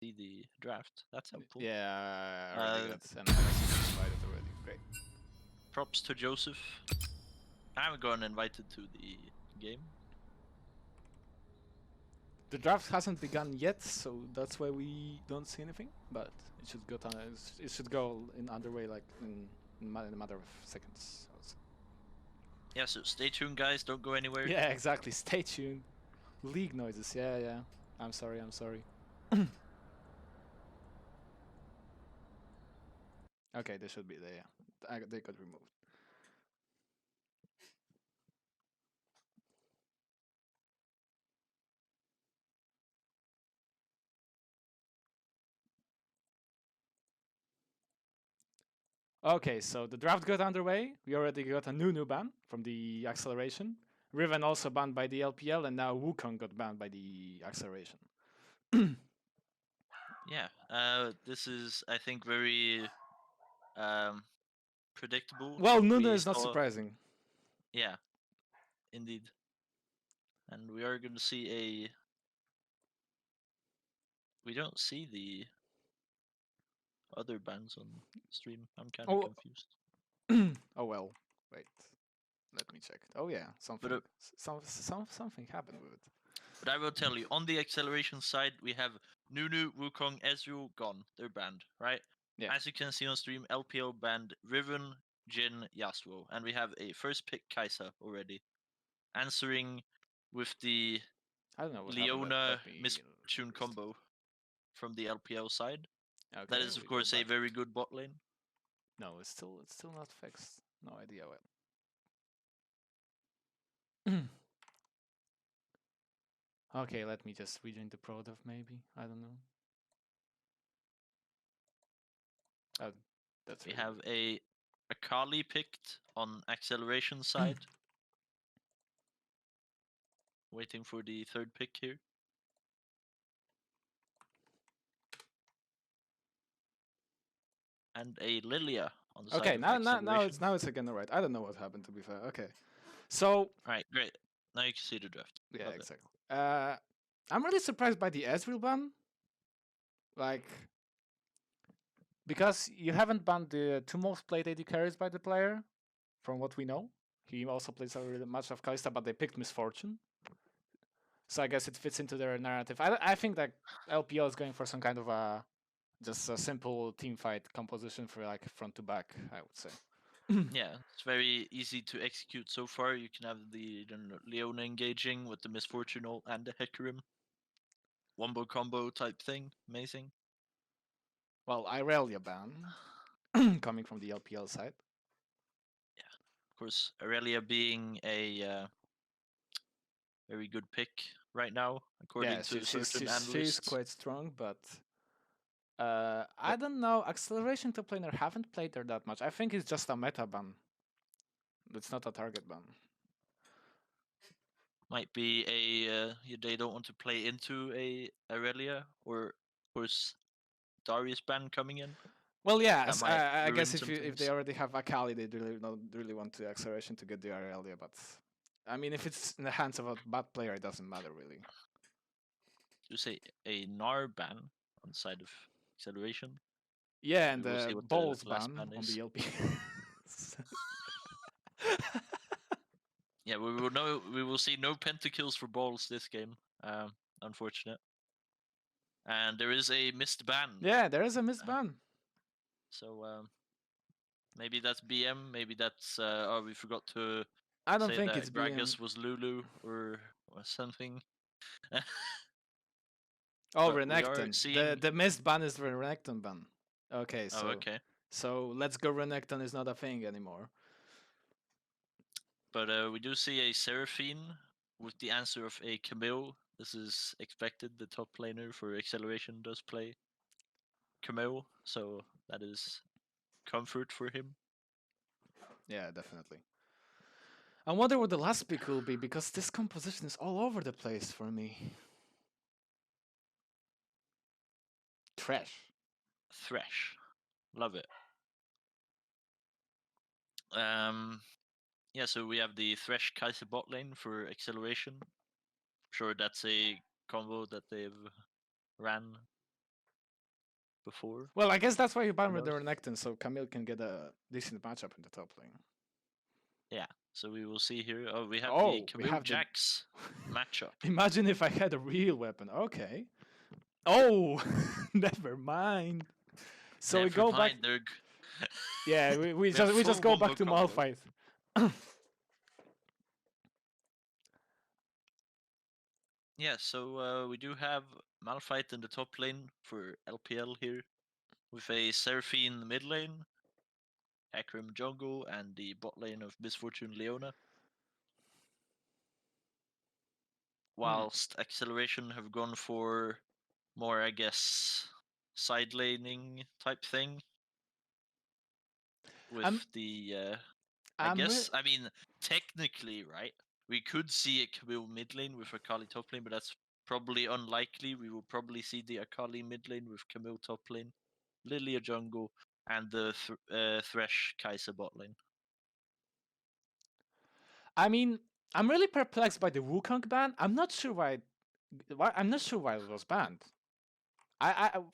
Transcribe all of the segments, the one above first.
see the draft. That's helpful. Yeah, I already got and I invited already. Great. Props to Joseph. I haven't gotten invited to the game. The draft hasn't begun yet, so that's why we don't see anything. But it should go. It should go in underway like in a matter of seconds. Yeah, so stay tuned, guys. Don't go anywhere. Yeah, exactly. Stay tuned. League noises. Yeah, yeah. I'm sorry. I'm sorry. Okay, they should be there. Yeah, they got removed. Okay, so the draft got underway. We already got a new ban from the acceleration. Riven also banned by the LPL, and now Wukong got banned by the acceleration. Yeah, this is, I think, very predictable. Well, Nuna is not surprising. Yeah, indeed. And we are going to see a... We don't see the other bans on stream. I'm kind of confused. Oh well, wait. Let me check. Oh yeah, something something happened with it. But I will tell you, on the acceleration side, we have Nunu, Wukong, Ezreal gone. They're banned, right? Yeah. As you can see on stream, LPL banned Riven, Jhin, Yasuo. And we have a first pick Kai'Sa already. Answering with the Leona Misfortune combo from the LPL side. Okay, that is, of course, a very good bot lane. No, it's still not fixed. No idea what. Okay, let me just rejoin the product maybe. I don't know. Oh, that's we have a Akali picked on acceleration side. Waiting for the third pick here. And a Lillia on the side of acceleration. now it's again alright. I don't know what happened, to be fair. Okay, so alright, great. Now you can see the draft. Yeah, love exactly. I'm really surprised by the Ezreal ban. Like, because you haven't banned the two most played AD carries by the player, from what we know. He also plays a really much of Kai'Sa, but they picked Misfortune. So I guess it fits into their narrative. I think that LPL is going for some kind of just a simple team fight composition for like front to back, I would say. Yeah, it's very easy to execute so far. You can have the Leona engaging with the Misfortune ult and the Hecarim. Wombo combo type thing. Amazing. Well, Irelia ban coming from the LPL side. Yeah, of course, Irelia being a very good pick right now, according to certain analysts. She's quite strong, but I don't know. Acceleration to planer haven't played her that much. I think it's just a meta ban. It's not a target ban. Might be a they don't want to play into a Irelia, or of course Darius ban coming in. Well, yeah, I guess if they already have Akali, they don't really want to acceleration to get the Irelia. But I mean, if it's in the hands of a bad player, it doesn't matter really. You say a Gnar ban on the side of acceleration. Yeah, and the balls ban on the LP. Yeah, we will see no pentakills for balls this game. Unfortunate. And there is a missed ban. Yeah, there is a missed ban. So maybe that's BM. Maybe that's we forgot to. I don't think it's Gragas was Lulu or something. Oh, Renekton. The missed ban is the Renekton ban. Okay, so okay. So let's go Renekton is not a thing anymore. But we do see a Seraphine with the answer of a Camille. This is expected. The top laner for acceleration does play Camille, so that is comfort for him. Yeah, definitely. I wonder what the last pick will be, because this composition is all over the place for me. Thresh. Love it. Yeah, so we have the Thresh Kai'Sa bot lane for acceleration. Sure, that's a combo that they've ran before. Well, I guess that's why you ban with the Renekton, so Camille can get a decent matchup in the top lane. Yeah, so we will see here. Oh, we have the Camille Jax matchup. Imagine if I had a real weapon. Okay. Oh, never mind. So we go back. Yeah, we just go back to Malphite. Yeah, so we do have Malphite in the top lane for LPL here, with a Seraphine mid lane, Hecarim jungle, and the bot lane of Misfortune Leona. Whilst Acceleration have gone for more, I guess, side laning type thing. With I mean, technically, right? We could see a Camille mid lane with Akali top lane, but that's probably unlikely. We will probably see the Akali mid lane with Camille top lane, Lillia jungle, and the Thresh Kai'Sa bot lane. I mean, I'm really perplexed by the Wukong ban. I'm not sure why it was banned.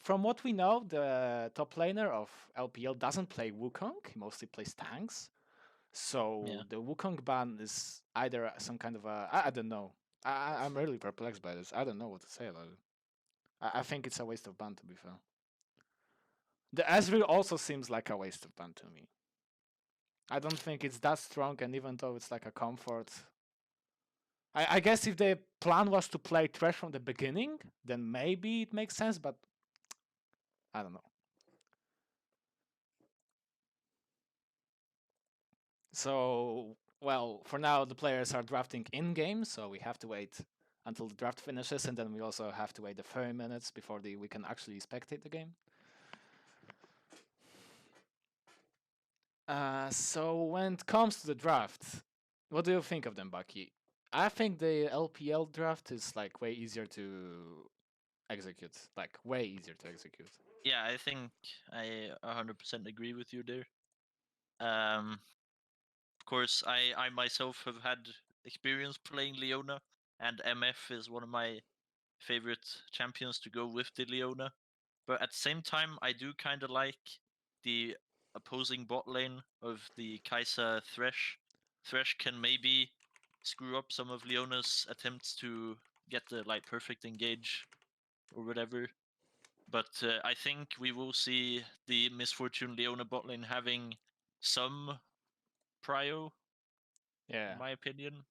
From what we know, the top laner of LPL doesn't play Wukong. He mostly plays tanks. So the Wukong ban is either some kind of I don't know. I'm really perplexed by this. I don't know what to say about it. I think it's a waste of ban, to be fair. The Ezreal also seems like a waste of ban to me. I don't think it's that strong, and even though it's like a comfort, I guess if the plan was to play Thresh from the beginning, then maybe it makes sense, but I don't know. So, well, for now the players are drafting in-game, so we have to wait until the draft finishes, and then we also have to wait the 30 minutes before we can actually spectate the game. So when it comes to the draft, what do you think of them, Bucky? I think the LPL draft is like way easier to execute. Like way easier to execute. Yeah, I think I 100% agree with you there. Of course, I myself have had experience playing Leona, and MF is one of my favorite champions to go with the Leona. But at the same time, I do kind of like the opposing bot lane of the Kai'Sa Thresh. Thresh can maybe screw up some of Leona's attempts to get the perfect engage or whatever. But I think we will see the Misfortune Leona bot lane having some prio, in my opinion.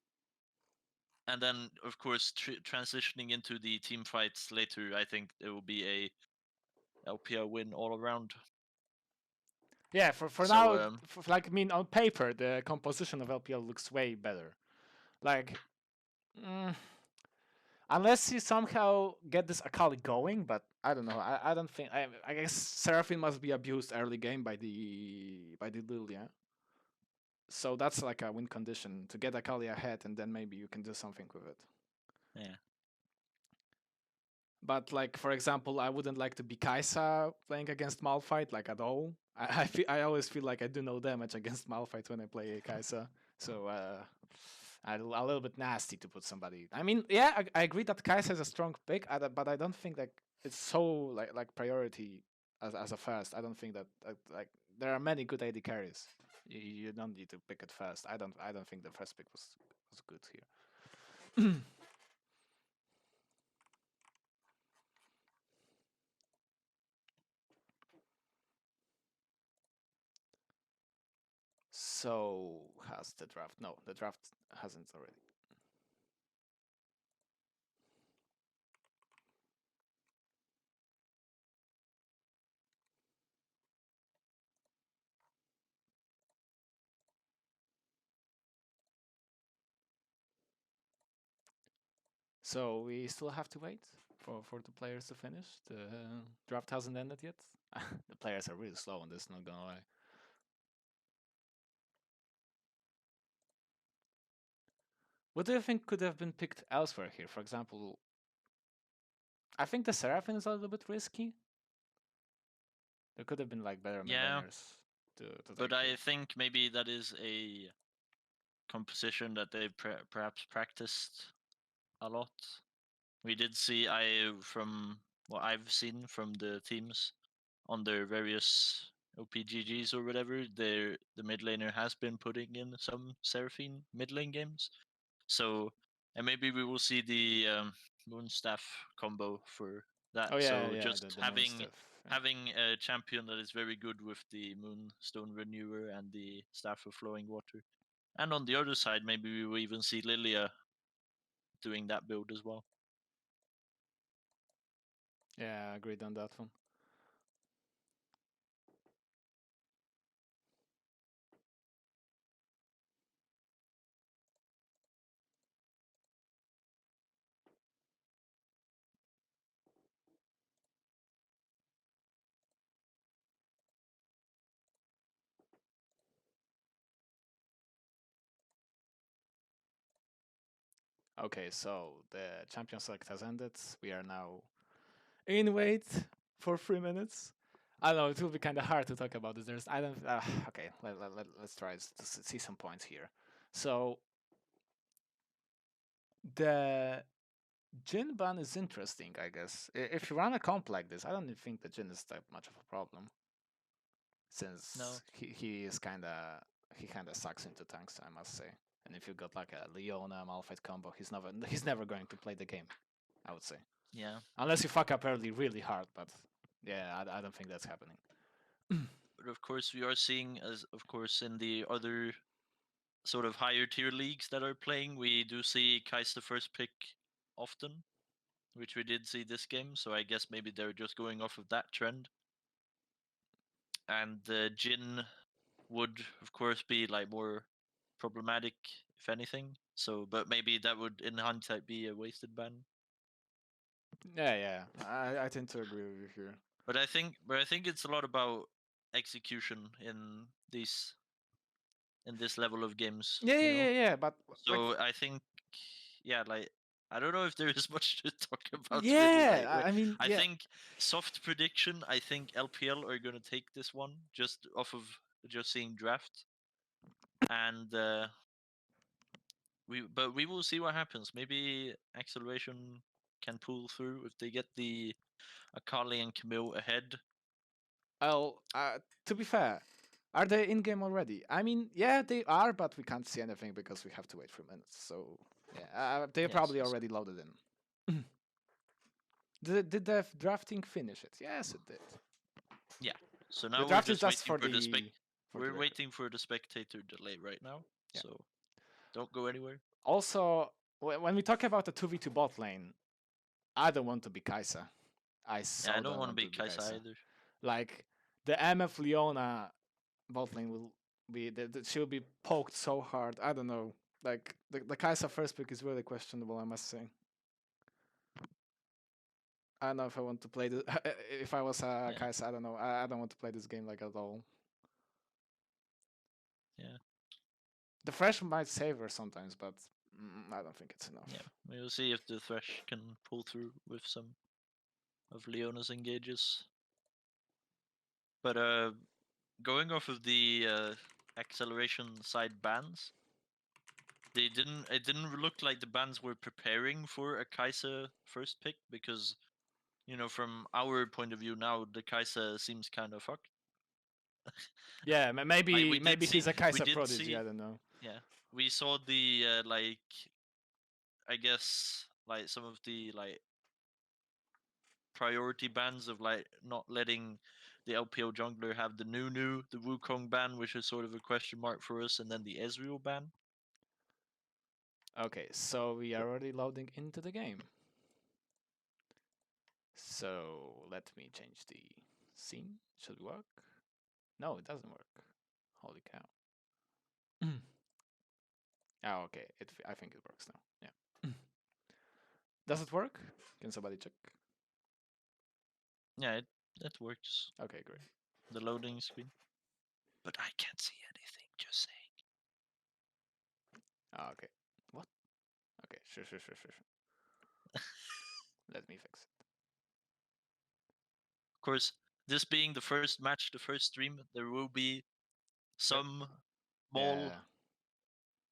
And then, of course, transitioning into the team fights later, I think it will be a LPL win all around. Yeah, for now, like, I mean, on paper, the composition of LPL looks way better. Like, unless you somehow get this Akali going, but I don't know. I don't think. I guess Seraphine must be abused early game by the Lillia. So that's like a win condition to get Akali ahead, and then maybe you can do something with it. Yeah. But like, for example, I wouldn't like to be Kai'Sa playing against Malphite like at all. I always feel like I do no damage against Malphite when I play Kai'Sa. So a little bit nasty to put somebody. I mean, yeah, I agree that Kai'Sa is a strong pick, but I don't think that it's so like priority as a first. I don't think that like there are many good AD carries. You don't need to pick it first. I don't think the first pick was good here. So has the draft? No, the draft hasn't already. So we still have to wait for the players to finish. The draft hasn't ended yet. The players are really slow on this, not gonna lie. What do you think could have been picked elsewhere here? For example, I think the Seraphine is a little bit risky. There could have been like better mid-laners to but I think maybe that is a composition that they perhaps practiced a lot. We did see, from what I've seen from the teams, on their various OPGGs or whatever, the mid laner has been putting in some Seraphine mid lane games. So, and maybe we will see the Moonstaff combo for that. Oh yeah, so yeah, just the having Moonstaff, yeah. having a champion that is very good with the Moonstone Renewer and the Staff of Flowing Water. And on the other side, maybe we will even see Lillia doing that build as well. Yeah, I agreed on that one. Okay, so the champion select has ended. We are now in wait for 3 minutes. I don't know, it will be kind of hard to talk about this. There's, I don't, okay, let's try to see some points here. So, the Jhin ban is interesting, I guess. If you run a comp like this, I don't even think the Jhin is that much of a problem. Since No. he kind of sucks into tanks, I must say. And if you got like a Leona Malphite combo, he's never going to play the game, I would say. Yeah. Unless you fuck up early really hard, but yeah, I don't think that's happening. But of course, we are seeing, as of course in the other sort of higher tier leagues that are playing, we do see Kai'Sa first pick often, which we did see this game. So I guess maybe they're just going off of that trend. And Jhin would, of course, be like more problematic, if anything. So, but maybe that would, in hindsight, be a wasted ban. Yeah, I tend to agree with you here. But I think it's a lot about execution in this level of games. Yeah. But so like, I think, yeah, like I don't know if there is much to talk about. yeah, really. Like, I mean, I yeah. think soft prediction. I think LPL are gonna take this one just off of just seeing draft, and we will see what happens. Maybe Acceleration can pull through if they get the Akali and Camille ahead. Well, to be fair, are they in game already? I mean, yeah, they are, but we can't see anything because we have to wait 3 minutes. So yeah, they're probably already loaded in. Did the drafting finish it? Yes, it did. Yeah. So now The we're draft is just just waiting for for the. we're waiting for the spectator delay right now. Yeah. So don't go anywhere. Also, when we talk about the 2v2 bot lane, I don't want to be Kai'Sa. I Yeah, I don't want to be Kai'Sa either. Like, the MF Leona bot lane will be, she'll be poked so hard. I don't know. Like, the Kai'Sa first pick is really questionable, I must say. I don't know if I want to play this. If I was Kai'Sa, I don't know. I don't want to play this game like at all. Yeah. The Thresh might save her sometimes, but I don't think it's enough. Yeah, we'll see if the Thresh can pull through with some of Leona's engages. But going off of the acceleration side bans, it didn't look like the bans were preparing for a Kai'Sa first pick, because from our point of view now, the Kai'Sa seems kind of fucked. Yeah, maybe he's a Kai'Sa prodigy. I don't know. Yeah, we saw the I guess like some of the like priority bans of like not letting the LPL jungler have the Nunu, the Wukong ban, which is sort of a question mark for us, and then the Ezreal ban. Okay, so we are already loading into the game. So let me change the scene. Should it work? No, it doesn't work. Holy cow. Oh, okay. I think it works now. Yeah. Does it work? Can somebody check? Yeah, it works. Okay, great. The loading screen. But I can't see anything, just saying. Oh, okay. What? Okay, sure. Let me fix it. Of course, this being the first match, the first stream, there will be some small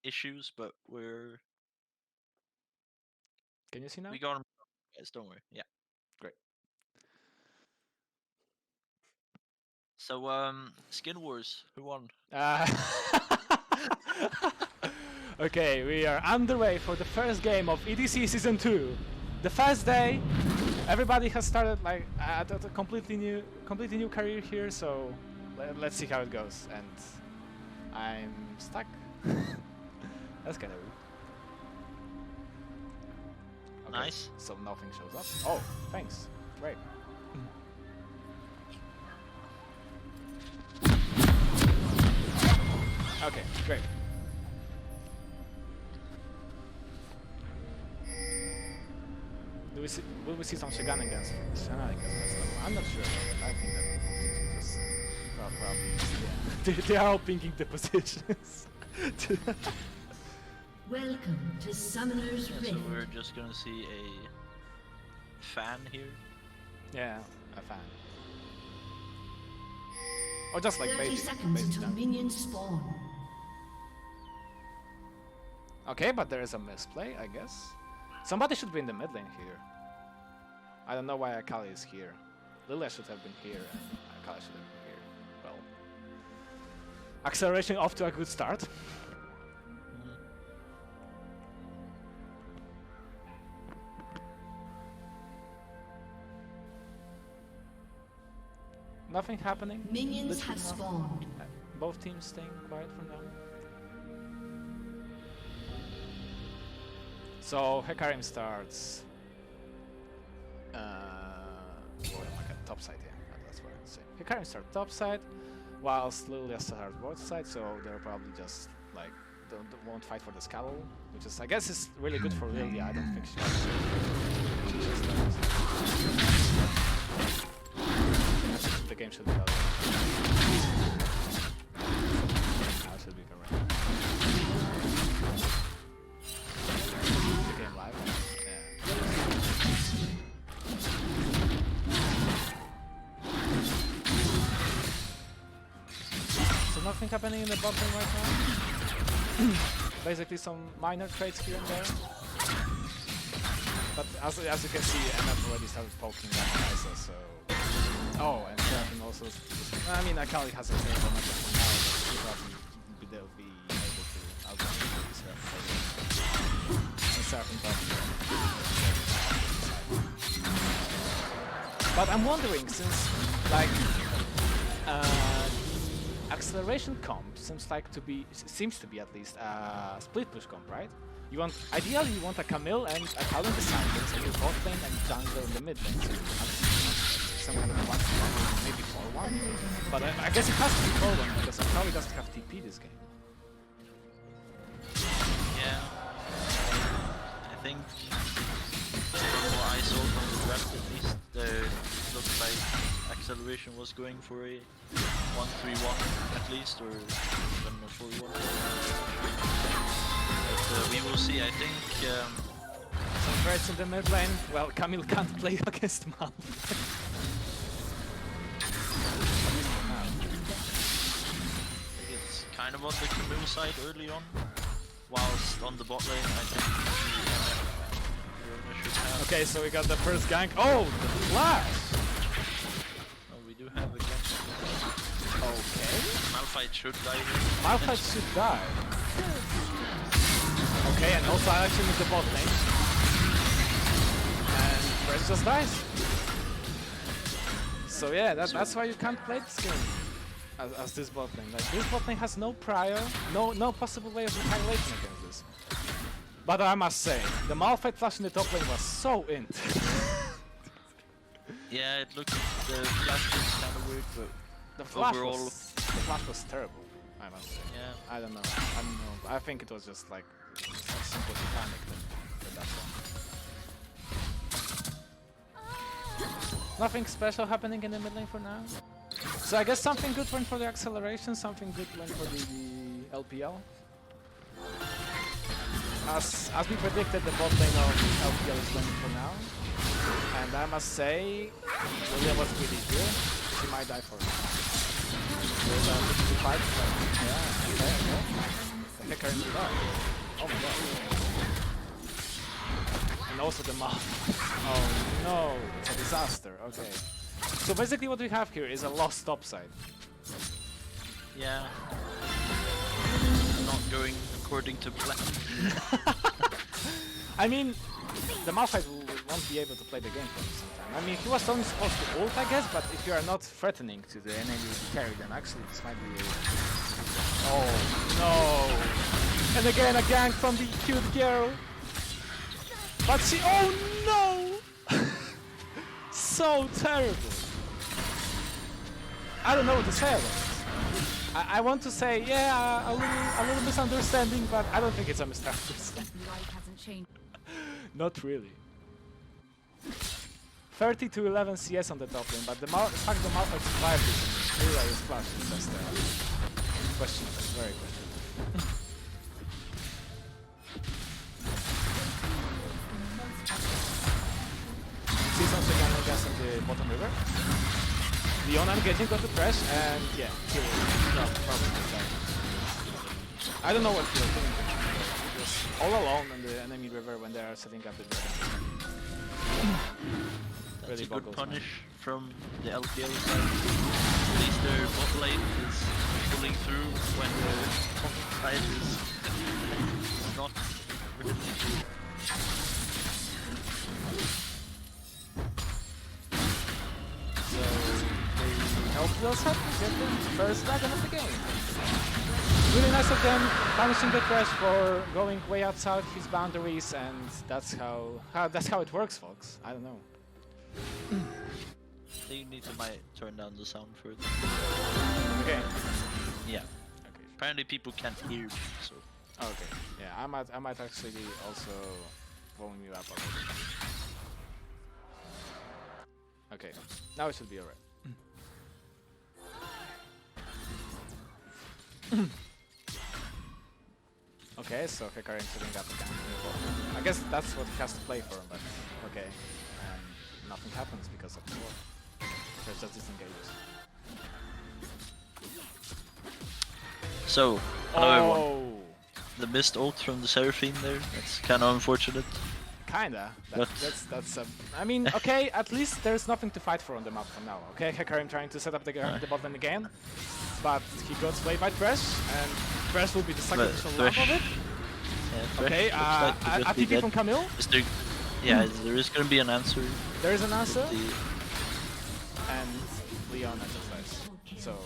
issues, but we're... Can you see now? We got them, guys, don't worry. Yeah. Great. So, Skin Wars, who won? Okay, we are underway for the first game of EDC Season 2. The first day, everybody has started like at a completely new career here, so let's see how it goes. And I'm stuck. That's kind of weird. Okay, Nice. so nothing shows up. Oh, thanks. Great. Okay, great. Will we see some shenanigans? I'm not sure. I think that things will just probably, yeah. They are all pinking the positions. Welcome to Summoner's Rift. So we're just gonna see a fan here. Yeah, a fan. Or just like 30 seconds until minions spawn. Okay, but there is a misplay, I guess. Somebody should be in the mid lane here. I don't know why Akali is here. Lillia should have been here, and Akali should have been here. Well, Acceleration off to a good start. Nothing happening. Minions have spawned. Both teams staying quiet for now. So Hecarim starts. Top side, yeah. That's what I'm saying. Hecarim starts top side, whilst Lillia starts both sides. So they're probably just like won't fight for the scuttle, which is I guess is really good for Lillia. I don't think she the game should be out. Now it should be correct. The game live? Yeah. So nothing happening in the bot lane right now. Basically some minor trades here and there. But as you can see, MF already started poking that Kai'Sa, so... Oh, and Seraphine also... I mean, Akali has a terrible matchup for now, but he probably they'll be able to outrun Seraphine. And Seraphine probably... But I'm wondering, since, like... Acceleration comp seems to be at least a split push comp, right? Ideally you want a Camille and a Akali in the side lanes, and your bot lane and jungler in the mid lane, so you have some kind of 1-1, maybe 4-1. But I guess it has to be 4-1 because Akali doesn't have TP this game. Yeah. I think from what I saw from the draft at least, it looked like Acceleration was going for a 1-3-1 at least, or even a 4-1. But we will see, I think... Some threats in the mid lane. Well, Camille can't play against Malphite. I think it's kind of on the Camille side early on, whilst on the bot lane I think Leona should have... Okay, so we got the first gank. Oh, the flash! Oh, we do have a gank. Okay. Malphite should die. Malphite should die. Okay, and also action with the bot lane. And Thresh just dies. So yeah, that's why you can't play this game as this bot lane. Like, this bot lane has no prior, no possible way of retaliation against this. But I must say, the Malphite flash in the top lane was so int. Yeah, it looked, the flash was kind of weird, but the flash overall... the flash was terrible, I must say. Yeah. I don't know. I think it was just like a simple panic than that one. Nothing special happening in the mid lane for now. So I guess something good went for the Acceleration, something good went for the LPL. As we predicted, the bot lane of LPL is winning for now. And I must say, Lillia was pretty good. She might die for it. There's a 55, yeah, okay. The Hecarim will die. Oh my god. And also the Malphite. Oh no, it's a disaster, okay. So basically what we have here is a lost topside. Yeah. Not going according to plan. I mean, the Malphite won't be able to play the game for some time. I mean, he was only supposed to ult, I guess, but if you are not threatening to the enemy carry, then actually this might be... Oh, no! And again, a gank from the cute girl! But she... Oh, no! So terrible! I don't know what to say about it. I want to say, yeah, a little misunderstanding, but I don't think it's a misunderstanding. Not really. 30 to 11 CS on the top lane, but the fact the Malphite survived this Lillia is flash is just questionable, very questionable. See something I guess on the bottom river. Leona getting got the Thresh and yeah, probably die. I don't know what he was doing. He was all alone on the enemy river when they are setting up the river. That's really a good punish from the LPL side. At least their bot lane is pulling through when the top side is not really through. So they help those up to get the first dragon of the game. Really nice of them punishing the Thresh for going way outside his boundaries, and that's how it works, folks. I don't know. They need to turn down the sound further. Okay. Yeah. Okay. Apparently people can't hear me, so. Okay. Yeah, I might actually also volume you up a little bit. Okay. Now it should be alright. Okay, so Hecarim setting up again. I guess that's what he has to play for, but okay. Nothing happens because of the war. There's just disengages. So, hello everyone. The missed ult from the Seraphine there, that's kinda unfortunate. Kinda. That's I mean, okay, at least there's nothing to fight for on the map for now. Okay, Hecarim trying to set up the bot lane again, but he got slayed by Thresh, and Thresh will be the sacrificial lamb of it. Yeah, okay, a TP from Camille. Yeah, there is gonna be an answer. There is an answer. And Leona just dies. So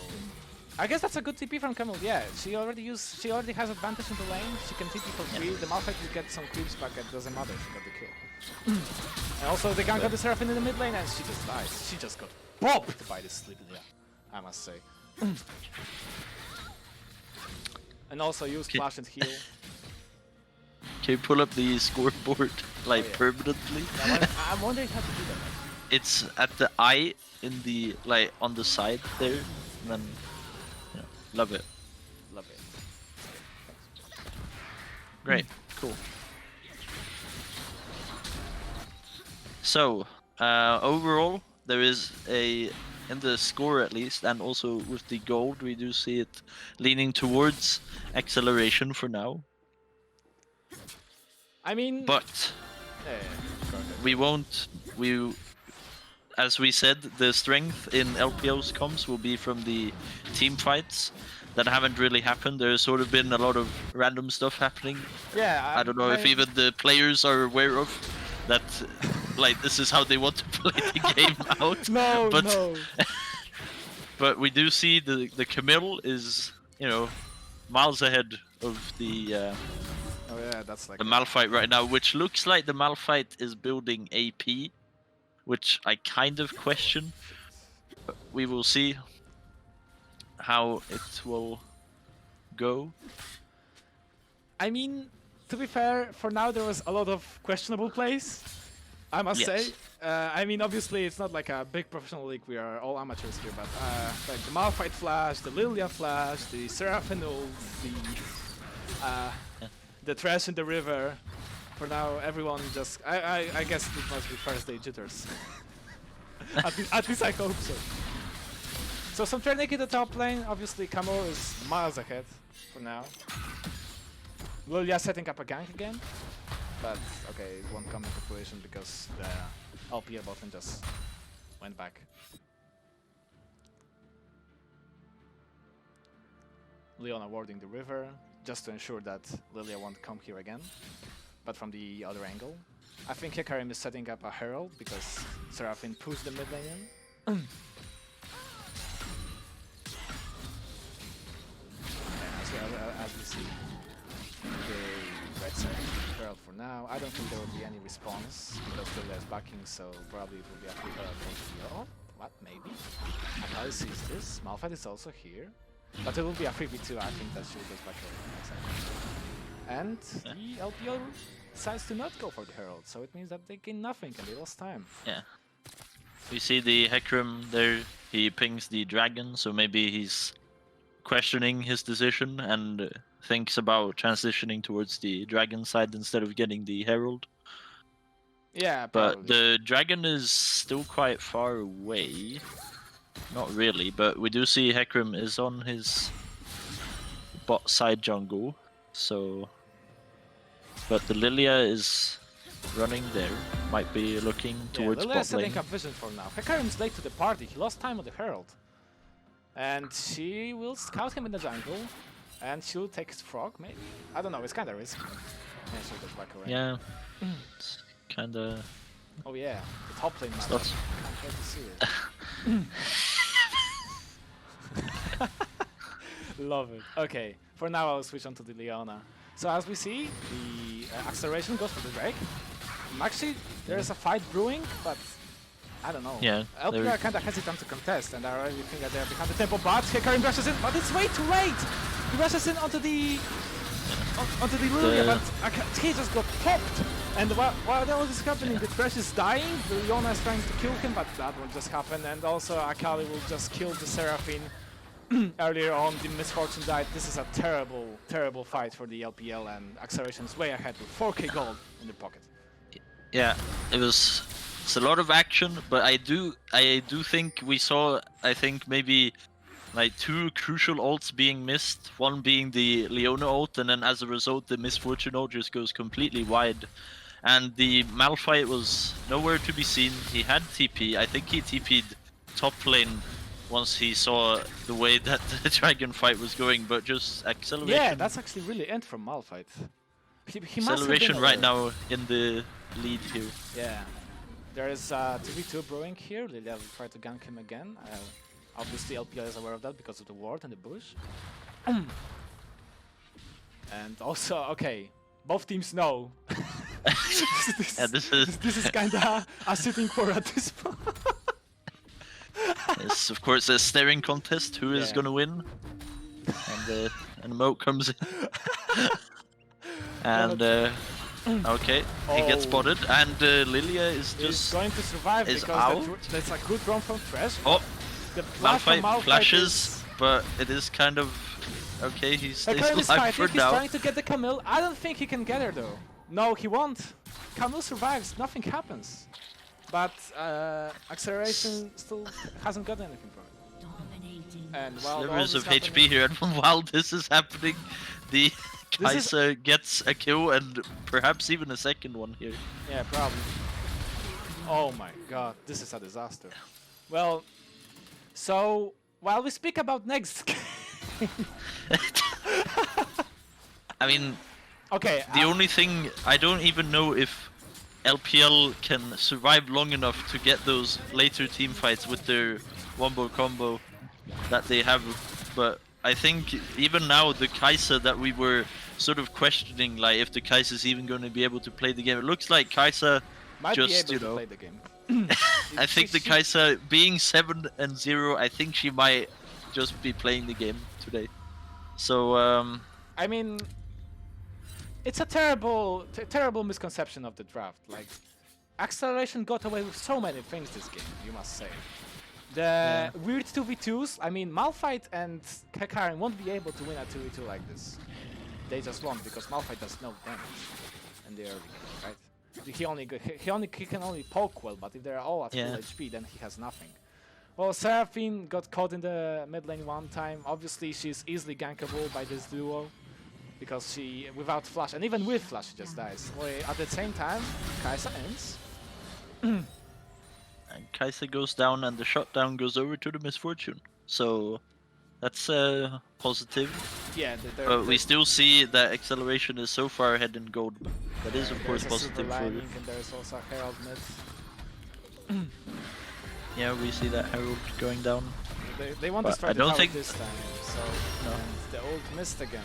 I guess that's a good TP from Camille. Yeah, she already has advantage in the lane. She can TP for free. The Malphite will get some creeps back. It doesn't matter. She got the kill. And also the gank got the Seraphine in the mid lane, and she just dies. She just got bopped by this Lillia, I must say. And also use flash and heal. Can you pull up the scoreboard like permanently? I'm wondering how to do that. It's at the eye in the on the side there, and then love it. Love it. Great, cool. So overall, there is in the score at least, and also with the gold, we do see it leaning towards acceleration for now. I mean, but as we said, the strength in LPL's comms will be from the team fights that haven't really happened. There's sort of been a lot of random stuff happening. Yeah, I don't know if even the players are aware of that. Like, this is how they want to play the game out. No. But we do see the Camille is, miles ahead of the. Oh yeah, that's like the Malphite right now, which looks like the Malphite is building AP, which I kind of question. But we will see how it will go. I mean, to be fair, for now there was a lot of questionable plays, I must say. I mean, obviously it's not like a big professional league, we are all amateurs here, but like the Malphite flash, the Lillia flash, the Seraphine ult, the Thresh in the river. For now, everyone just... I guess it must be first day jitters. at least I hope so. So some Trinity in the top lane. Obviously, Camille is miles ahead for now. Lillia setting up a gank again. But, okay, it won't come into fruition because the LPL bot lane just went back. Leona warding the river, just to ensure that Lillia won't come here again, but from the other angle. I think Hecarim is setting up a Herald because Seraphine pushed the mid lane in. As we see, the red side Herald for now. I don't think there will be any response because Lillia is backing, so probably it will be a free Herald for the what? Maybe. Akali sees this. Malphite is also here. But it will be a 3v2, I think that she goes back over. And the LPL decides to not go for the Herald, so it means that they gain nothing and they lost time. Yeah. We see the Hecarim there, he pings the dragon, so maybe he's questioning his decision and thinks about transitioning towards the dragon side instead of getting the Herald. Yeah, but probably. The dragon is still quite far away. Not really, but we do see Hecarim is on his bot side jungle, so... But the Lillia is running there, might be looking towards Lillia bot is setting lane. up vision for now. Hecarim's late to the party, he lost time on the Herald. And she will scout him in the jungle, and she'll take his frog, maybe? I don't know, it's kinda risky. Yeah, she'll go back away. Yeah, it's kinda... Oh yeah, the top lane match. Can't wait to see it. Love it. Okay, for now I'll switch on to the Leona. So as we see, the acceleration goes for the Drake. Actually, there's a fight brewing, but I don't know. Yeah, LPL are kind of hesitant to contest, and I already think that they're behind the tempo. But Hecarim rushes in, but it's way too late. He rushes in onto the Lillia, but he just got popped. And while all this is happening, the Thresh is dying. Leona is trying to kill him, but that will just happen. And also Akali will just kill the Seraphine. Earlier on, the misfortune died. This is a terrible, terrible fight for the LPL, and Acceleration is way ahead with 4k gold in the pocket. Yeah, it's a lot of action, but I do think we saw, I think maybe like 2 crucial ults being missed. One being the Leona ult, and then as a result, the misfortune ult just goes completely wide. And the Malphite was nowhere to be seen. He had TP. I think he TP'd top lane once he saw the way that the dragon fight was going, but just acceleration. Yeah, that's actually really end from Malphite. He acceleration right now in the lead here. Yeah. There is 2v2 brewing here. Lillia will try to gank him again. Obviously LPL is aware of that because of the ward and the bush. And also, okay, both teams know. This is kinda a sitting for at this point. It's of course a staring contest. Who is gonna win? And an emote comes in. And okay, he gets spotted, and Lillia is just going to survive because that's a good run from Thresh. Oh, the Malphite flashes, but it is kind of okay. He stays alive for now. He's trying to get the Camille. I don't think he can get her though. No, he won't. Camille survives. Nothing happens. But Acceleration still hasn't got anything for it. And while slivers of HP here, and while this is happening, the Kai'Sa gets a kill and perhaps even a second one here. Yeah, probably. Oh my god, this is a disaster. Well, so while we speak about next game... I mean, okay, the only thing, I don't even know if LPL can survive long enough to get those later team fights with their wombo combo that they have, but I think even now the Kai'Sa that we were sort of questioning, like if the Kai'Sa is even going to be able to play the game, it looks like Kai'Sa might just, be able to play the game. I think the Kai'Sa being 7-0, I think she might just be playing the game today. So I mean, it's a terrible misconception of the draft. Like, Acceleration got away with so many things this game, you must say. The weird 2v2s, I mean, Malphite and Hecarim won't be able to win a 2v2 like this. They just won't, because Malphite does no damage in the early game, right? He can only poke well, but if they're all at full HP, then he has nothing. Well, Seraphine got caught in the mid lane one time. Obviously, she's easily gankable by this duo, because she, without flash, and even with flash, she just dies. Well, at the same time, Kai'Sa ends. And Kai'Sa goes down and the shutdown goes over to the Misfortune. So that's positive. Yeah, but we still see that Acceleration is so far ahead in gold. That is of course positive for... And there's also a Herald mid. Yeah, we see that Herald going down. They want to strike the tower this time, so no. And the ult missed again.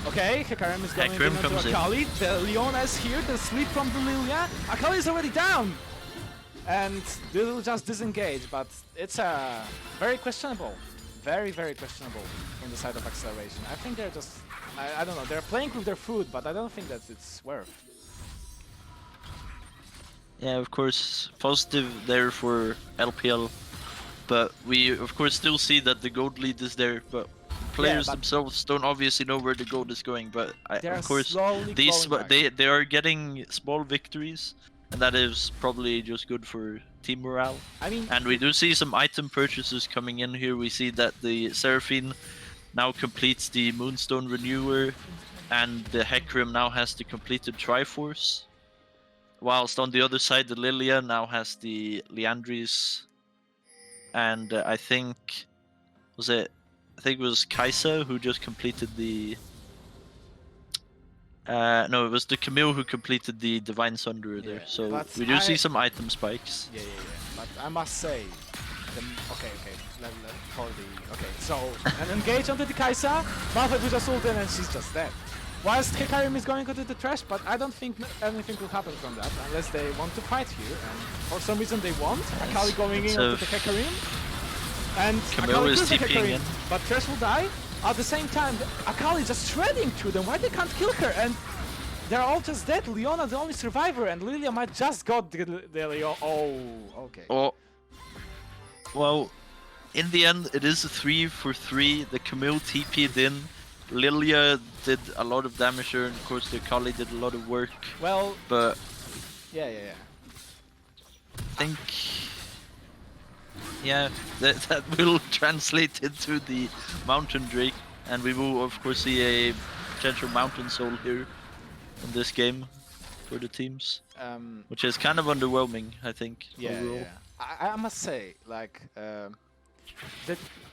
Okay, Hecarim is going into Akali. The Leona is here, the sweep from the Lillia. Akali is already down! And they will just disengage, but it's very questionable. Very, very questionable from the side of Acceleration. I think they're just... I don't know, they're playing with their food, but I don't think that it's worth. Yeah, of course, positive there for LPL. But we, of course, still see that the gold lead is there, but players themselves don't obviously know where the gold is going. But of course, they are getting small victories, and that is probably just good for team morale. I mean, and we do see some item purchases coming in here. We see that the Seraphine now completes the Moonstone Renewer, and the Hecarim now has the completed Triforce. Whilst on the other side, the Lillia now has the Liandry's. And I think it was Kai'Sa who just completed the... no, it was the Camille who completed the Divine Sunderer there. So we do see some item spikes. Yeah. But I must say... Okay. So, an engage onto the Kai'Sa. Malphite will just ult in and she's just dead. Whilst Hecarim is going into the Thresh, but I don't think anything will happen from that unless they want to fight here. And for some reason they won't. Akali going in onto the Hecarim. And Camille is TPing in. But Thresh will die. At the same time, Akali just shredding through them. Why they can't kill her? And they're all just dead. Leona the only survivor, and Lillia might just got the Leona. Oh, okay. Oh. Well, in the end, it is a 3 for 3. The Camille TP'd in. Lillia did a lot of damage here, and of course the Akali did a lot of work. Well, but yeah. I think that will translate into the Mountain Drake, and we will of course see a potential Mountain Soul here in this game for the teams, which is kind of underwhelming, I think. Overall. I must say, like,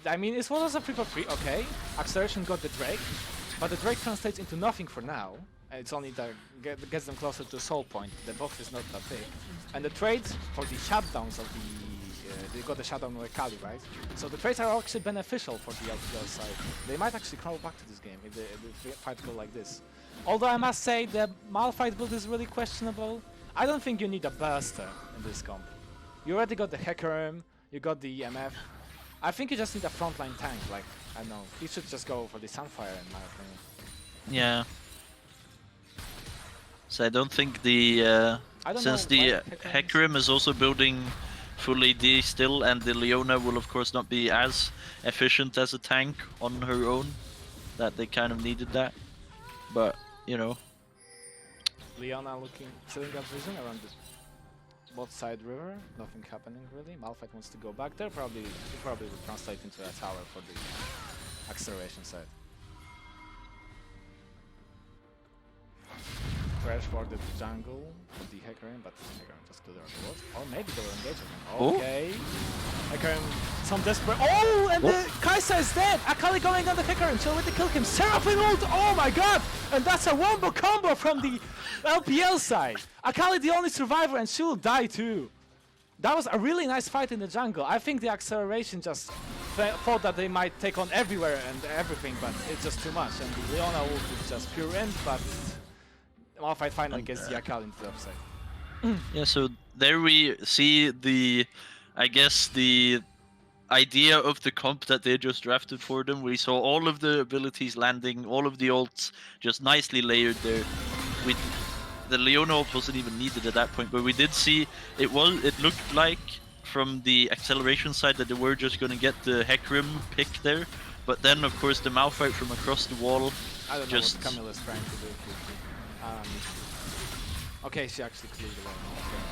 I mean, it was a 3-for-3, okay. Acceleration got the Drake, but the Drake translates into nothing for now. It's only that gets them closer to Soul Point. The buff is not that big. And the trades for the shutdowns of the... they got the shutdown with Akali, right? So the trades are actually beneficial for the LPL side. They might actually crawl back to this game if the fight go like this. Although I must say, the Malphite build is really questionable. I don't think you need a burster in this comp. You already got the Hecarim, you got the EMF. I think you just need a frontline tank, like, I don't know, he should just go for the Sunfire in my opinion. Yeah. So I don't think the, since the Hecarim is also building full AD still, and the Leona will of course not be as efficient as a tank on her own, that they kind of needed that, but, you know. Leona setting up vision around the both side river, nothing happening really. Malphite wants to go back there, he probably will translate into a tower for the Acceleration side. Thresh for the jungle of the Hecarim, but Hecarim just killed her on the wall. Or maybe they will engage again. Okay. Hecarim, some desperate. Oh, and the Kai'Sa is dead! Akali going on the Hecarim, so to kill him. Seraphine ult! Oh my god! And that's a wombo combo from the LPL side. Akali the only survivor, and she will die too. That was a really nice fight in the jungle. I think the Acceleration just thought that they might take on everywhere and everything, but it's just too much. And the Leona ult is just pure end, but Malphite finally gets the Akali into the upside. Yeah, so there we see the, I guess, the idea of the comp that they just drafted for them. We saw all of the abilities landing, all of the ults just nicely layered there. The Leona ult wasn't even needed at that point, but we did see it looked like from the Acceleration side that they were just going to get the Hecarim pick there, but then of course the Malphite from across the wall I don't know what Camille is trying to do. Okay, she actually cleared the lane. Okay.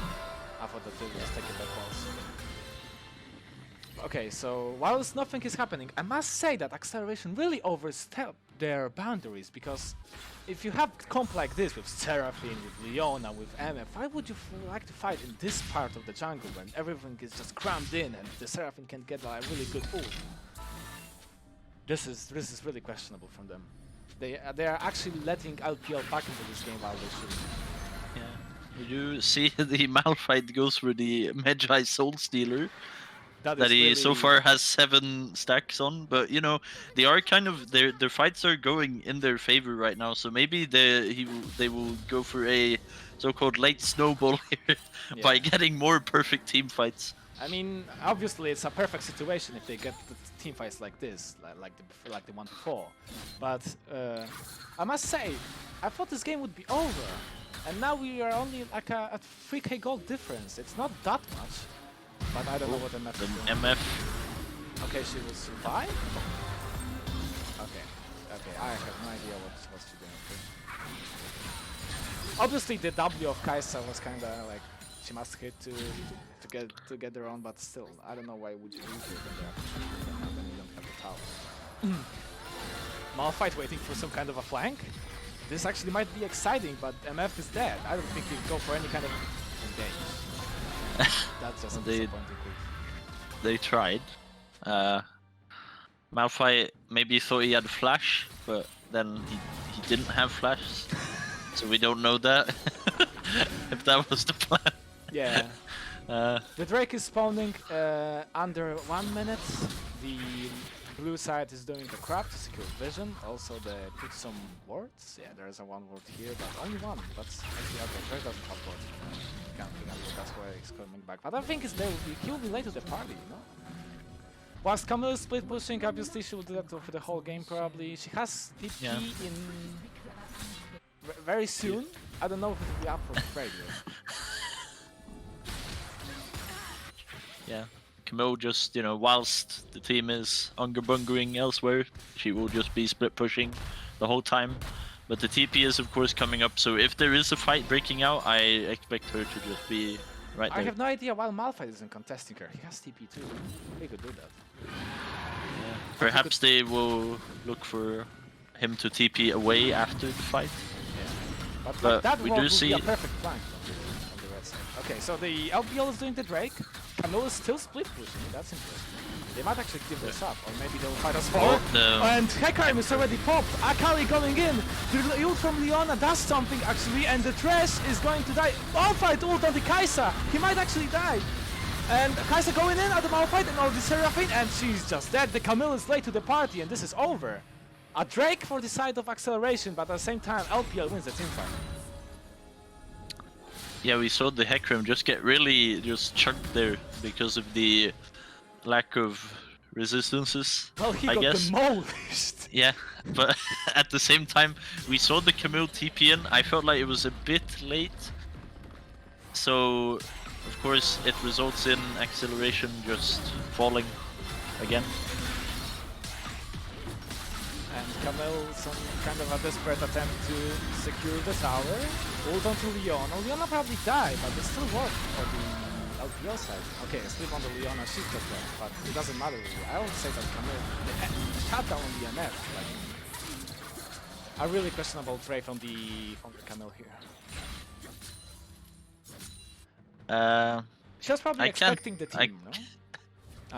I thought that they was taking that pulse. Okay, so whilst nothing is happening, I must say that Acceleration really overstepped their boundaries, because if you have comp like this with Seraphine, with Leona, with MF, why would you like to fight in this part of the jungle when everything is just crammed in and the Seraphine can get like, a really good ult? This is really questionable from them. They are actually letting LPL back into this game while they should. Yeah. You see the Malphite goes for the Magi Soul Stealer. That he really so far has 7 stacks on, but you know they are kind of their fights are going in their favor right now. So maybe they will go for a so-called late snowball here by getting more perfect team fights. I mean, obviously it's a perfect situation if they get the team fights like this, like the one before. But I must say, I thought this game would be over, and now we are only like at 3k gold difference. It's not that much. But I don't know what MF is doing. MF. Okay, she will survive? Okay, I have no idea what she's doing. Obviously the W of Kai'Sa was kinda like, she must hit to get her on, but still, I don't know why would you use it when you don't have the tower. Malphite waiting for some kind of a flank? This actually might be exciting, but MF is dead. I don't think he'd go for any kind of engage. That's just a disappointing coup. They tried. Malphite maybe thought he had flash, but then he didn't have flash, so we don't know that. If that was the plan. Yeah. The Drake is spawning under 1 minute. The blue side is doing a crap to secure vision. Also, they put some wards. Yeah, there is a 1 ward here, but only 1. That's actually okay. Drake doesn't have ward. That's why he's coming back. But I think he will be late to the party, you know? Whilst Camille is split pushing, obviously she will do that for the whole game probably. She has TP in very soon. I don't know if it will be up for trade. Yeah, Camille just, you know, whilst the team is hungerbungering elsewhere, she will just be split pushing the whole time. But the TP is of course coming up, so if there is a fight breaking out, I expect her to just be right there. I have no idea why Malphite isn't contesting her. He has TP too. He could do that. Yeah. Perhaps they will look for him to TP away after the fight. Yeah. But like that we would do be a perfect flank on the red side. Okay, so the LPL is doing the Drake. Camille is still split pushing. That's interesting. They might actually give this up, or maybe they'll fight us for. No. And Hecarim is already popped. Akali going in. The ult from Leona does something actually, and the Thresh is going to die. Malphite ult on the Kai'Sa. He might actually die. And Kai'Sa going in at the Malphite and on the Seraphine, and she's just dead. The Camille is late to the party, and this is over. A Drake for the side of Acceleration, but at the same time, LPL wins the teamfight. Yeah, we saw the Hecarim just get really just chunked there because of the lack of resistances. Well, he I got guess. demolished. Yeah, but at the same time, we saw the Camille TP in. I felt like it was a bit late. So, of course, it results in Acceleration just falling again. And Camille, some kind of a desperate attempt to secure the tower. Ult onto Leona. Leona probably died, but it still worked for the LPL side. Okay, sleep on the Leona, she's just dead, but it doesn't matter really. I would say that Camille cut down on the MF. Like, a really questionable trade from the Camille here. She was probably expecting the team, no?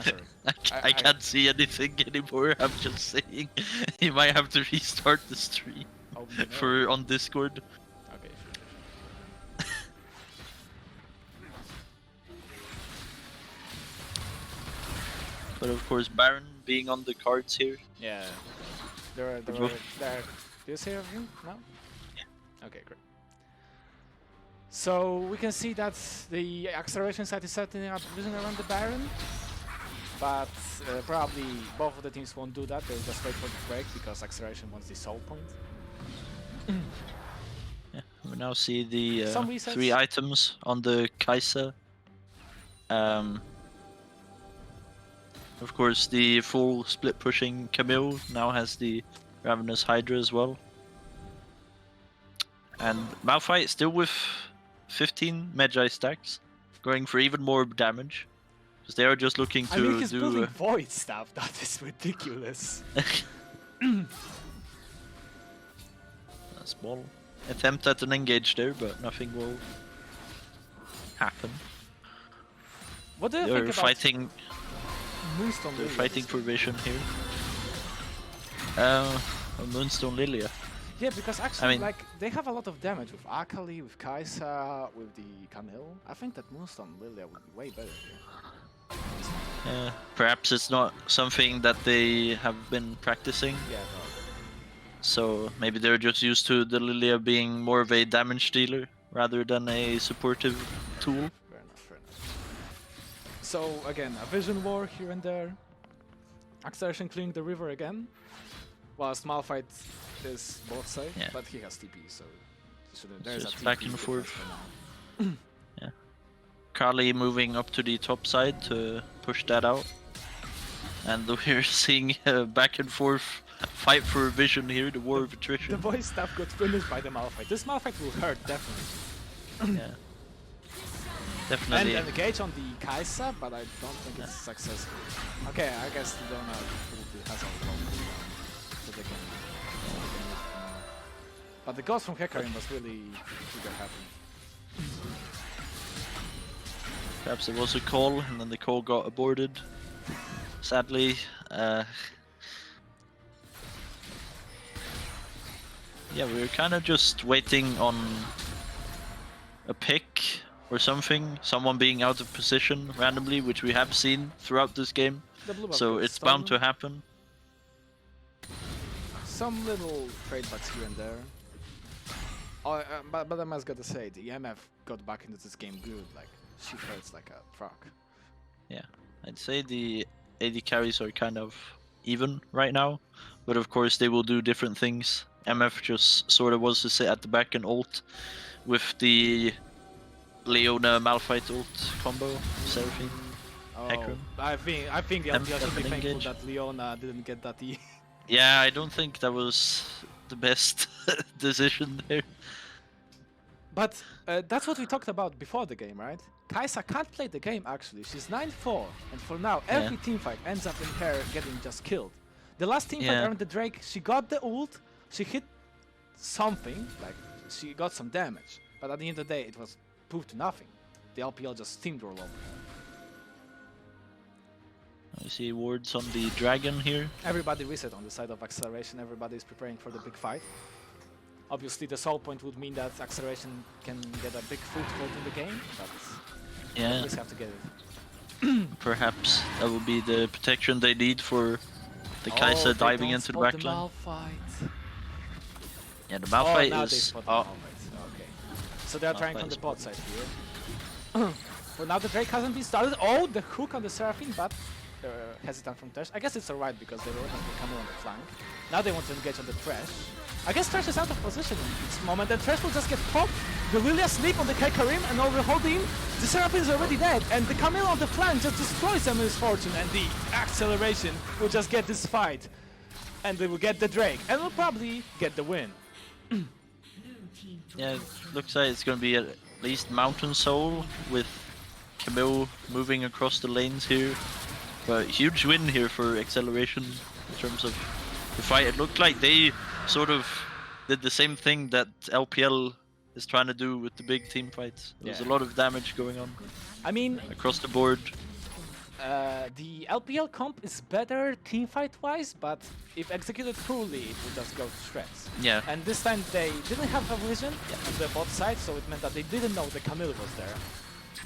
Sorry. I can't see anything anymore. I'm just saying, you might have to restart the stream for on Discord. Okay. But of course, Baron being on the cards here. Yeah. There. Do you see everything? No? Yeah. Okay, great. So we can see that the Acceleration side is setting up vision around the Baron. But probably both of the teams won't do that. They'll just wait for the break because Acceleration wants the soul point. Yeah, we now see the 3 items on the Kai'Sa. Of course, the full split pushing Camille now has the Ravenous Hydra as well. And Malphite still with 15 Magi stacks, going for even more damage. Because they are just looking to I mean, he's building void stuff. That is ridiculous. Small attempt at an engage there, but nothing will happen. What do you They're think about fighting? Moonstone They're Lillia fighting this for game? vision here. Moonstone Lillia. Yeah, because actually, I mean- like, they have a lot of damage with Akali, with Kai'Sa, with the Camille. I think that Moonstone Lillia would be way better here. Perhaps it's not something that they have been practicing, Yeah, so maybe they're just used to the Lillia being more of a damage dealer rather than a supportive tool. fair enough, fair enough. So, again, a vision war here and there. Acceleration clearing the river again. Whilst Malphite is both side, Yeah. but he has TP, so It's there's a just TP back and difference forth. for now. Akali moving up to the top side to push that out. And we're seeing a back and forth fight for vision here, the war of The attrition. voice stuff got finished by the Malphite. This Malphite will hurt, definitely. Yeah. Definitely. And engage on the Kai'Sa, but I don't think it's successful. Okay, I guess Leona has a low cooldown, so they can move from. But the ghost from Hecarim was really trigger happy. Perhaps it was a call, and then the call got aborted. Sadly. Yeah, we were kind of just waiting on a pick or something, someone being out of position randomly, which we have seen throughout this game. The blue buff So got it's bound to stunned. happen. Some little trade backs here and there. Oh, but I must gotta say, the EMF got back into this game good. Like, she hurts like a truck. Yeah, I'd say the AD carries are kind of even right now, but of course they will do different things. MF just sort of was to sit at the back and ult with the Leona Malphite ult combo, Seraphine. Oh, Hecarim. I think the Them LPL should be definitely thankful engage. that Leona didn't get that E. Yeah, I don't think that was the best decision there. But that's what we talked about before the game, right? Kai'Sa can't play the game actually. She's 9-4, and for now every teamfight ends up in her getting just killed. The last teamfight around the Drake, she got the ult, she hit something, like she got some damage, but at the end of the day it was proved to nothing. The LPL just steamrolled over her. I see wards on the dragon here. Everybody reset on the side of Acceleration, everybody is preparing for the big fight. Obviously the soul point would mean that Acceleration can get a big foothold in the game, but Yeah, they just have to get it. perhaps that will be the protection they need for the Kai'Sa diving into the backline. Yeah, the Malphite now they is... spot the Oh, Malphite. Okay. So they're trying Malphite from the is bot side here. But now the Drake hasn't been started. Oh, the hook on the Seraphine, but hesitant from Thresh. I guess it's alright because they were going to come on the flank. Now they want to engage on the Thresh. I guess Thresh is out of position in this moment, and Thresh will just get popped. The Lillia sleep on the Hecarim and overhold him. The Seraphine is already dead, and the Camille on the flank just destroys them with Fortune, and the Acceleration will just get this fight. And they will get the Drake, and will probably get the win. yeah, it looks like it's going to be at least Mountain Soul with Camille moving across the lanes here. But huge win here for Acceleration in terms of the fight. It looked like they sort of did the same thing that LPL is trying to do with the big team fights. There's a lot of damage going on I mean, across the board. the LPL comp is better teamfight-wise, but if executed poorly, it will just go to shreds. Yeah. And this time they didn't have a vision on the bot side, so it meant that they didn't know the Camille was there.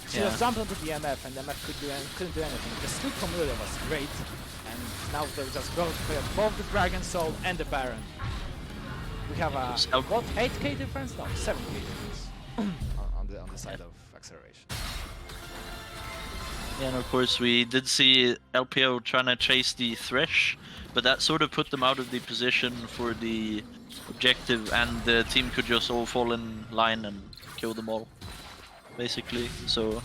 She just jumped onto the MF, and the MF couldn't do anything. The sleep from Lillia was great, and now they're just going to play both the Dragon Soul and the Baron. We have a what 8k difference? No, 7k difference on the side of Acceleration. Yeah, and of course we did see LPL trying to chase the Thresh, but that sort of put them out of the position for the objective, and the team could just all fall in line and kill them all, basically. So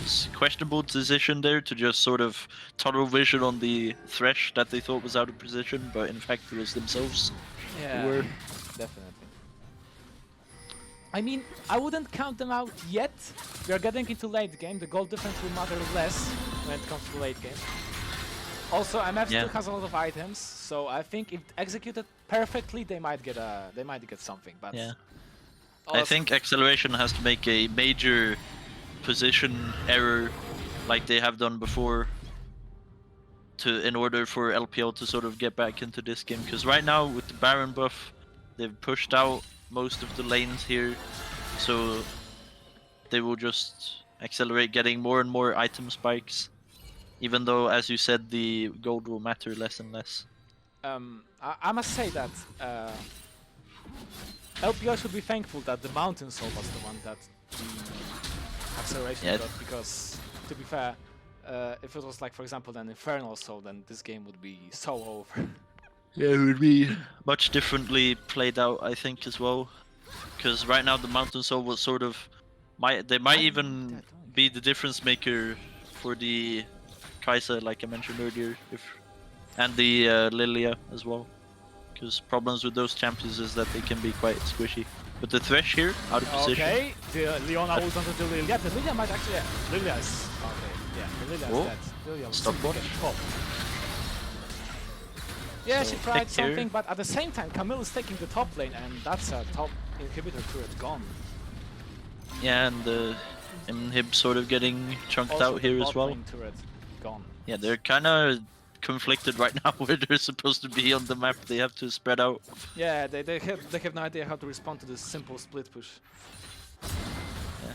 it's a questionable decision there to just sort of tunnel vision on the Thresh that they thought was out of position, but in fact it was themselves who were. Definitely. I mean, I wouldn't count them out yet. We are getting into late game. The goal difference will matter less when it comes to late game. Also, MF still has a lot of items, so I think if executed perfectly, they might get something. But yeah, also, I think Acceleration has to make a major position error, like they have done before, in order for LPL to sort of get back into this game. Because right now with the Baron buff, they've pushed out most of the lanes here, so they will just accelerate getting more and more item spikes. Even though, as you said, the gold will matter less and less. I must say that LPL should be thankful that the Mountain Soul was the one that the Acceleration got, because, to be fair, if it was like, for example, an Infernal Soul, then this game would be so over. Yeah, it would be much differently played out, I think, as well. Because right now the Mountain Soul was sort of... They might even be the difference maker for the Kai'Sa, like I mentioned earlier, and the Lillia as well. Because problems with those champions is that they can be quite squishy. But the Thresh here, out of position. Okay, the Leona ult onto the Lillia. The Lillia might actually... Yeah, Lillia is... Okay, yeah, the Lillia is dead. Lillia was getting popped. Yeah, so she tried something, but at the same time, Camille is taking the top lane, and that's a top inhibitor turret gone. Yeah, and the inhib sort of getting chunked also out here as well. Turret gone. Yeah, they're kind of conflicted right now where they're supposed to be on the map. They have to spread out. Yeah, they have no idea how to respond to this simple split push. Yeah.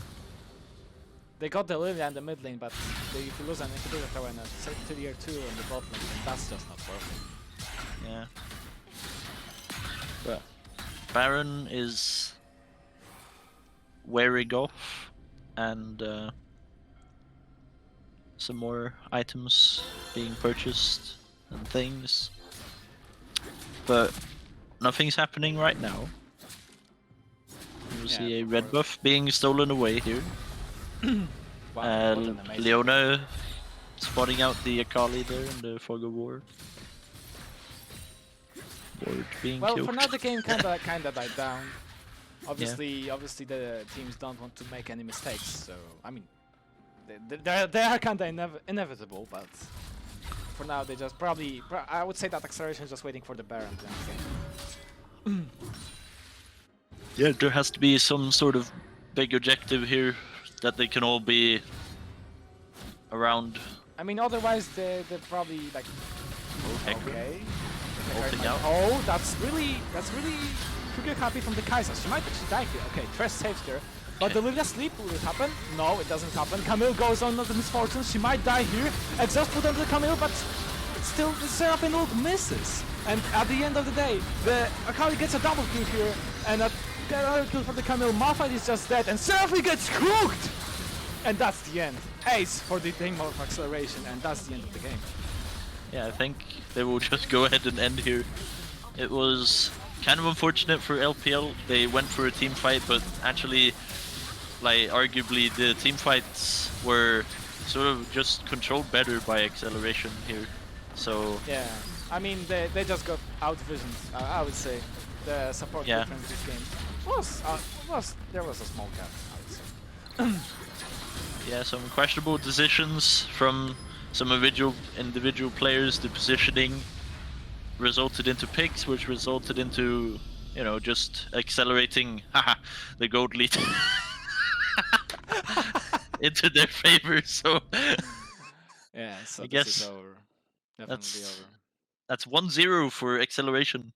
They got the Lillia in the mid lane, but if you lose an inhibitor tower and a tier 2 on the bot lane, then that's just not working. Yeah. But Baron is wearing off, and some more items being purchased and things. But nothing's happening right now. You see a red buff being stolen away here. Wow, Leona spotting out the Akali there in the Fog of War. Being killed. For now the game kinda died down. Obviously the teams don't want to make any mistakes, so I mean they are kinda inevitable, but for now they just I would say that Acceleration is just waiting for the Baron to end the game. Yeah, there has to be some sort of big objective here that they can all be around. I mean, otherwise they're probably like okay. Oh, that's really pretty happy from the Kai'Sa. She might actually die here. Okay, Thresh saves her. But the Lillia sleep, will it happen? No, it doesn't happen. Camille goes on the misfortune. She might die here. Exhaust put on the Camille, but still the Seraphine ult misses. And at the end of the day, the Akali gets a double kill here, and another kill for the Camille. Malphite is just dead, and Seraphine gets cooked! And that's the end. Ace for the Game of Acceleration, and that's the end of the game. Yeah, I think they will just go ahead and end here. It was kind of unfortunate for LPL. They went for a team fight, but actually, like, arguably the team fights were sort of just controlled better by Acceleration here. So yeah, I mean they just got out-visioned. I would say the support difference this game there was a small gap, I would say. Yeah, some questionable decisions from some individual players. The positioning resulted into picks, which resulted into, you know, just accelerating the gold lead into their favor. So yeah, so I guess this is over. Definitely over. That's 1-0 for Acceleration.